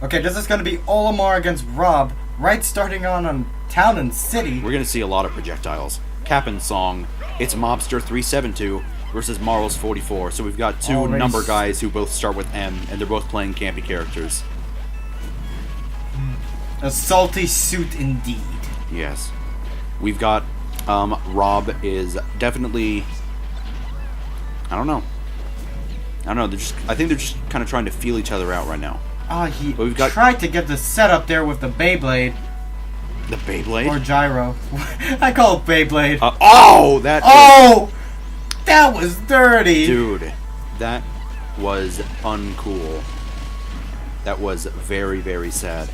Okay, this is going to be Olimar against R.O.B. Right starting on Town and City. We're going to see a lot of projectiles. Cap and Song. It's Mobster372 versus Marlz44. So we've got two number guys who both start with M, and they're both playing campy characters. A salty suit indeed. Yes. We've got R.O.B. is definitely... I don't know. I think they're just kind of trying to feel each other out right now. Oh, he tried to get the setup there with the Beyblade. The Beyblade? Or gyro. I call it Beyblade. That was dirty. Dude, that was uncool. That was very, very sad.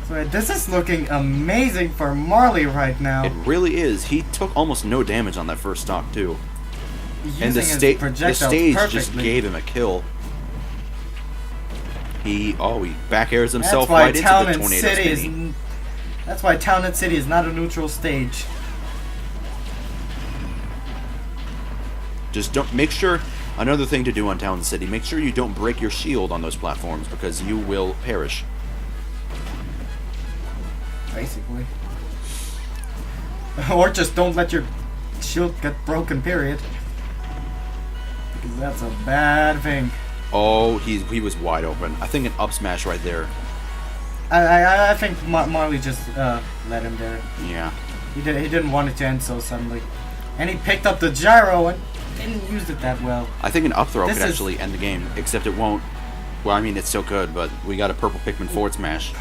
So this is looking amazing for Marley right now. It really is. He took almost no damage on that first stock, too. And the stage just gave him a kill. He back airs himself right into the tornado spinny. That's why Town and City is not a neutral stage. Just don't make sure. Another thing to do on Town and City: make sure you don't break your shield on those platforms because you will perish. Basically, or just don't let your shield get broken. Period. Because that's a bad thing. Oh, he was wide open. I think an up smash right there. I think Marley just let him there. Yeah. He didn't want it to end so suddenly, and he picked up the gyro and didn't use it that well. I think an up throw could actually end the game, except it won't. Well, I mean, it's still could, but we got a purple Pikmin forward smash.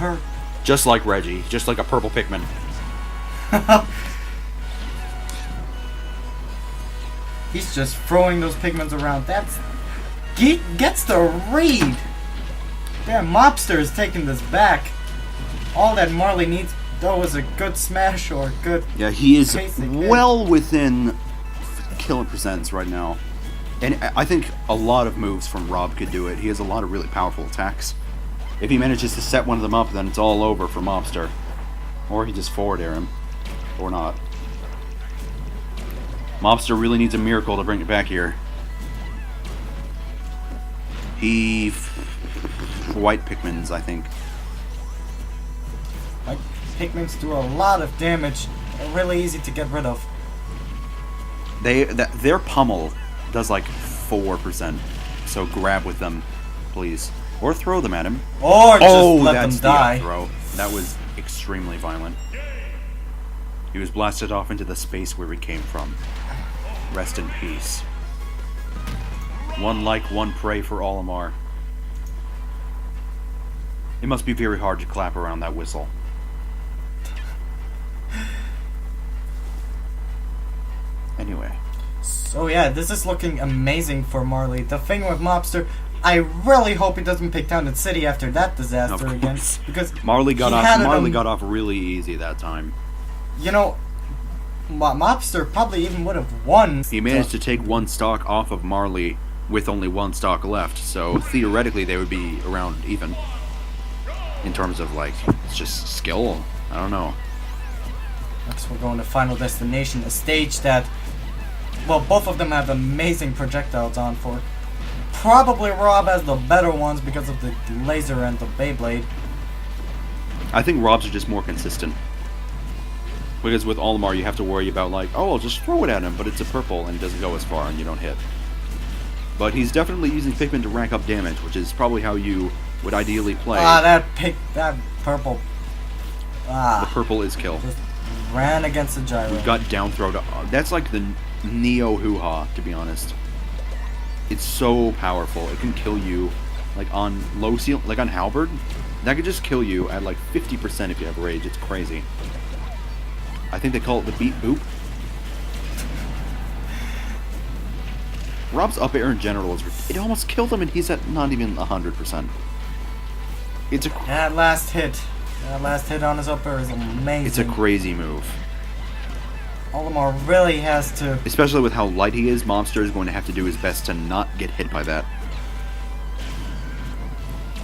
Just like Reggie, just like a purple Pikmin. He's just throwing those Pikmins around. He gets the read. Damn, Mobster is taking this back. All that Marley needs, though, is a good smash or a good... Yeah, he is well within killing percents right now. And I think a lot of moves from R.O.B. could do it. He has a lot of really powerful attacks. If he manages to set one of them up, then it's all over for Mobster. Or he just forward air him. Or not. Mobster really needs a miracle to bring it back here. White Pikmins, I think. White Pikmins do a lot of damage. They're really easy to get rid of. Their pummel does like 4%. So grab with them, please. Or throw them at him. Or just let them die. Throw. That was extremely violent. He was blasted off into the space where he came from. Rest in peace. One like, one pray for Olimar. It must be very hard to clap around that whistle. Anyway. So yeah, this is looking amazing for Marley. The thing with Mobster, I really hope he doesn't pick Town and City after that disaster again. Because Marley got off really easy that time. You know, Mobster probably even would have won. He managed to take one stock off of Marley with only one stock left, so theoretically they would be around even. In terms of, like, it's just skill. I don't know. Next we're going to Final Destination, a stage that, well, both of them have amazing projectiles on for. Probably R.O.B. has the better ones because of the laser and the Beyblade. I think R.O.B.'s are just more consistent. Because with Olimar you have to worry about, like, oh, I'll just throw it at him, but it's a purple and it doesn't go as far and you don't hit. But he's definitely using Pikmin to rack up damage, which is probably how you would ideally play. That purple. The purple is kill. Just ran against the gyro. We've got down throw to... That's like the Neo hoo-ha, to be honest. It's so powerful. It can kill you, like on low seal, like on Halberd. That could just kill you at like 50% if you have rage. It's crazy. I think they call it the beat boop. R.O.B.'s up air in general is... It almost killed him and he's at not even 100%. It's a... That last hit on his up air is amazing. It's a crazy move. Olimar really has to... Especially with how light he is, Mobster is going to have to do his best to not get hit by that.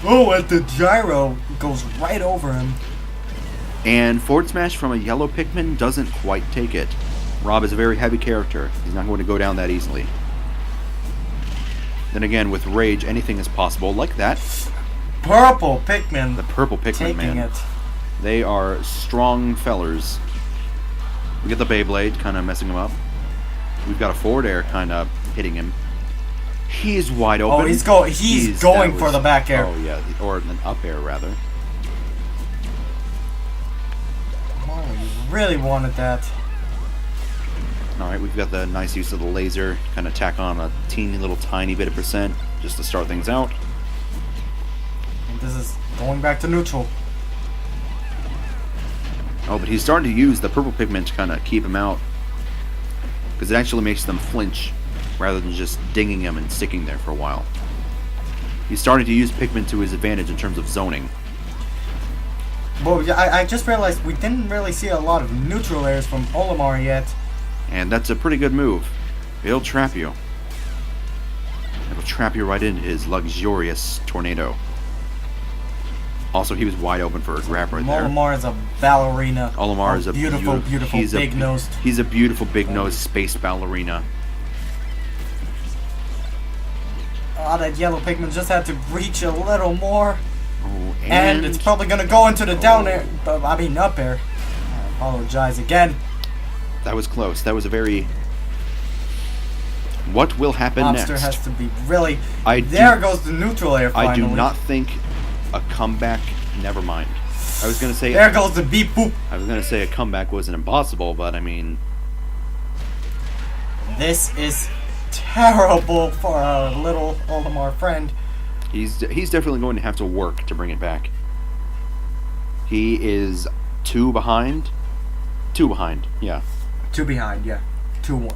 Oh, and the gyro goes right over him. And forward smash from a yellow Pikmin doesn't quite take it. R.O.B. is a very heavy character. He's not going to go down that easily. Then again, with rage, anything is possible, like that. purple Pikmin. The purple Pikmin, taking man. it. They are strong fellers. We get the Beyblade kind of messing him up. We've got a forward air kind of hitting him. He's wide open. Oh, he's going for the back air. Oh, yeah. Or an up air, rather. Oh, he really wanted that. Alright, we've got the nice use of the laser. Kind of tack on a teeny little tiny bit of percent just to start things out. And this is going back to neutral. Oh, but he's starting to use the purple pigment to kind of keep him out. Because it actually makes them flinch rather than just dinging him and sticking there for a while. He's starting to use pigment to his advantage in terms of zoning. Well, I just realized we didn't really see a lot of neutral airs from Olimar yet. And that's a pretty good move. It'll trap you. It'll trap you right into his luxurious tornado. Also, he was wide open for a grab right there. Olimar is a ballerina. Olimar is a beautiful, big-nosed. He's a beautiful, big-nosed space ballerina. Oh, that yellow Pikmin just had to reach a little more. Oh, and it's probably going to go into the down air. I mean, up air. I apologize again. That was close. That was a very... What will happen Mobster next? has to be really... There goes the neutral air finally. I do not think a comeback... Never mind. I was going to say... There goes the beep boop. I was going to say a comeback wasn't impossible, but I mean... This is terrible for our little Olimar friend. He's definitely going to have to work to bring it back. He is 2 behind. 2 behind, yeah. 2 behind, yeah. 2-0.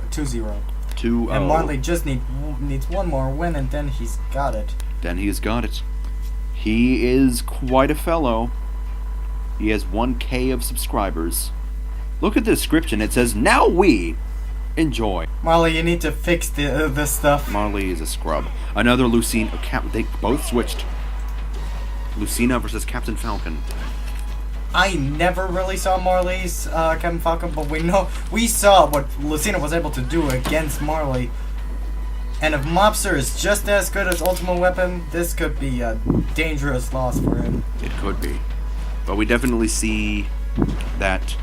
2-0. And Marley just needs one more win, and then he's got it. Then he's got it. He is quite a fellow. He has 1K of subscribers. Look at the description. It says, "Now we enjoy." Marley, you need to fix this stuff. Marley is a scrub. Another Lucina. They both switched. Lucina versus Captain Falcon. I never really saw Marley's Captain Falcon, but we saw what Lucina was able to do against Marley. And if Mobster is just as good as Ultimate Weapon, this could be a dangerous loss for him. It could be. But we definitely see that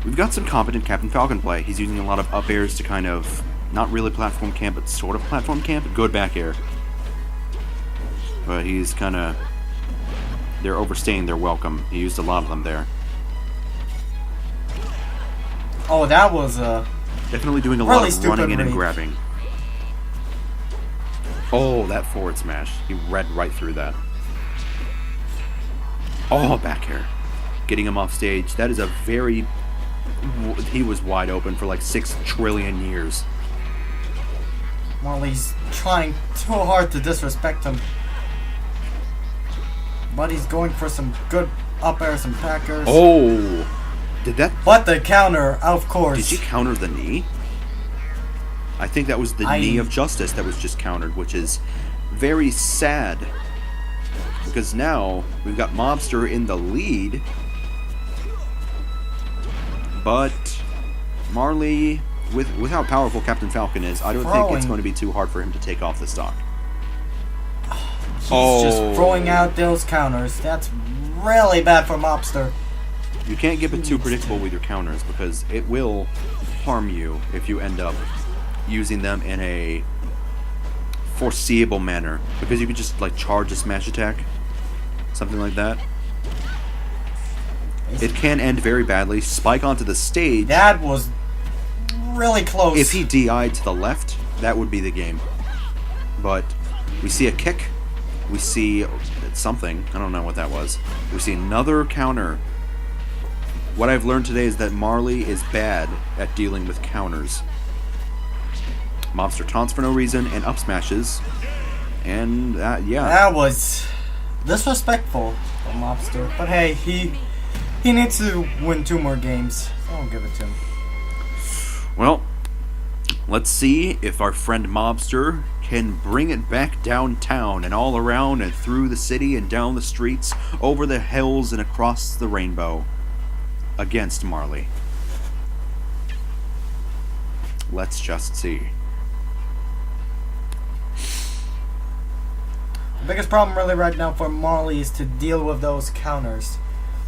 we've got some competent Captain Falcon play. He's using a lot of up airs to kind of, not really platform camp, but sort of platform camp. Good back air. But he's kind of... They're overstaying their welcome. He used a lot of them there. Oh, that was definitely doing a lot of running in and grabbing. Oh, that forward smash. He read right through that. Oh, back air. Getting him off stage. That is a very... He was wide open for like 6 trillion years. Marley's trying too hard to disrespect him. But he's going for some good up airs and packers. Oh! Did that... But the counter, of course. Did she counter the knee? I think that was the knee of justice that was just countered, which is very sad. Because now we've got Mobster in the lead. But Marley, with how powerful Captain Falcon is, I don't think it's going to be too hard for him to take off the stock. He's just throwing out those counters. That's really bad for Mobster. You can't get it too predictable with your counters because it will harm you if you end up using them in a foreseeable manner. Because you could just like charge a smash attack, something like that. It can end very badly. Spike onto the stage. That was really close. If he DI'd to the left, that would be the game. But we see a kick. We see something. I don't know what that was. We see another counter. What I've learned today is that Marley is bad at dealing with counters. Mobster taunts for no reason and up smashes. And, yeah. That was disrespectful for Mobster. But hey, he needs to win 2 more games. So I'll give it to him. Well, let's see if our friend Mobster can bring it back downtown and all around and through the city and down the streets, over the hills and across the rainbow against Marley. Let's just see. biggest problem really right now for Marley is to deal with those counters.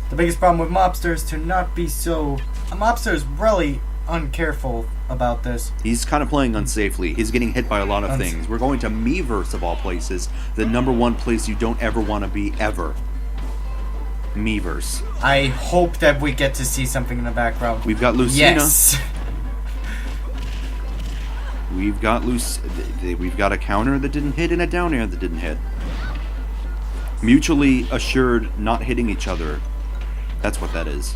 The biggest problem with Mobster is to not be so... Mobster is really uncareful about this. He's kind of playing unsafely. He's getting hit by a lot of things. We're going to Miiverse, of all places. The #1 place you don't ever want to be, ever. Miiverse. I hope that we get to see something in the background. We've got Lucina. Yes! We've got a counter that didn't hit and a down air that didn't hit. Mutually assured not hitting each other. That's what that is.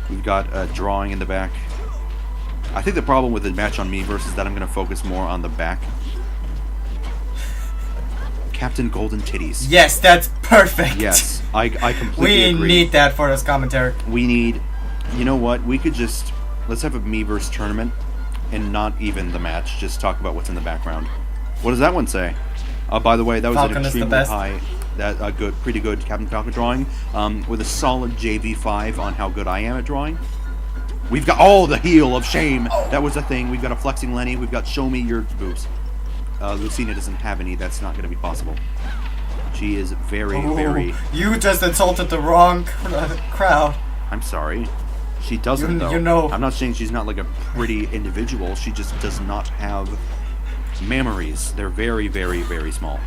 We've got a drawing in the back. I think the problem with the match on Miiverse is that I'm going to focus more on the back. Captain Golden Titties. Yes, that's perfect! Yes, I completely agree. We need that for this commentary. We need... You know what? We could just... Let's have a Miiverse tournament and not even the match. Just talk about what's in the background. What does that one say? By the way, that was Falcon an is the extremely best. high... pretty good Captain Falcon drawing, with a solid JV5 on how good I am at drawing. We've got the heel of shame. That was the thing. We've got a flexing Lenny. We've got show me your boobs. Lucina doesn't have any. That's not going to be possible. She is very. You just insulted the wrong crowd. I'm sorry. She doesn't though. You know. I'm not saying she's not like a pretty individual. She just does not have mammaries. They're very small.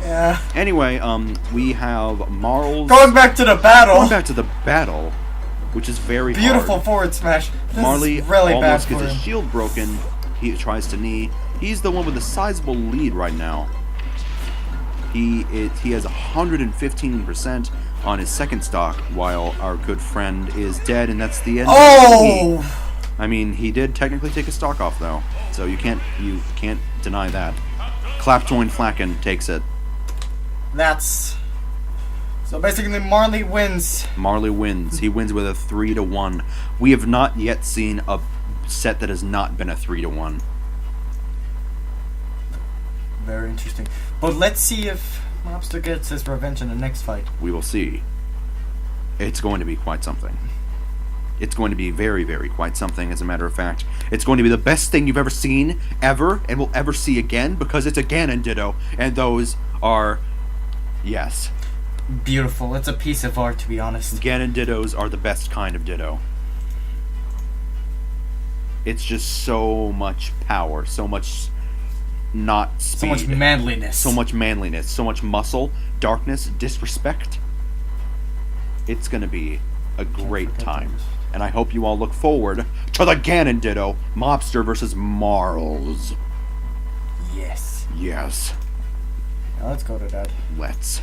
Yeah. Anyway, we have Marlz. Going back to the battle. Going back to the battle, which is very beautiful hard. forward smash. This Marley is really almost bad gets for his him. shield broken. He tries to knee. He's the one with a sizable lead right now. He has 115% on his second stock, while our good friend is dead, and that's the end. Oh! I mean, he did technically take a stock off though, so you can't deny that. Clapjoin Flacken takes it. That's... So basically Marley wins. Marley wins. He wins with a 3-1. We have not yet seen a set that has not been a 3-1. Very interesting. But let's see if Mobster gets his revenge in the next fight. We will see. It's going to be quite something. It's going to be very quite something, as a matter of fact. It's going to be the best thing you've ever seen, ever, and will ever see again, because it's a Ganon Ditto, and those are... Yes. Beautiful. It's a piece of art, to be honest. Ganon Dittos are the best kind of Ditto. It's just so much power, so much not speed. So much manliness. So much manliness, so much muscle, darkness, disrespect. It's going to be a great time. And I hope you all look forward to the Ganon Ditto, Mobster versus Marlz. Yes. Yes. Now let's go to that. Let's.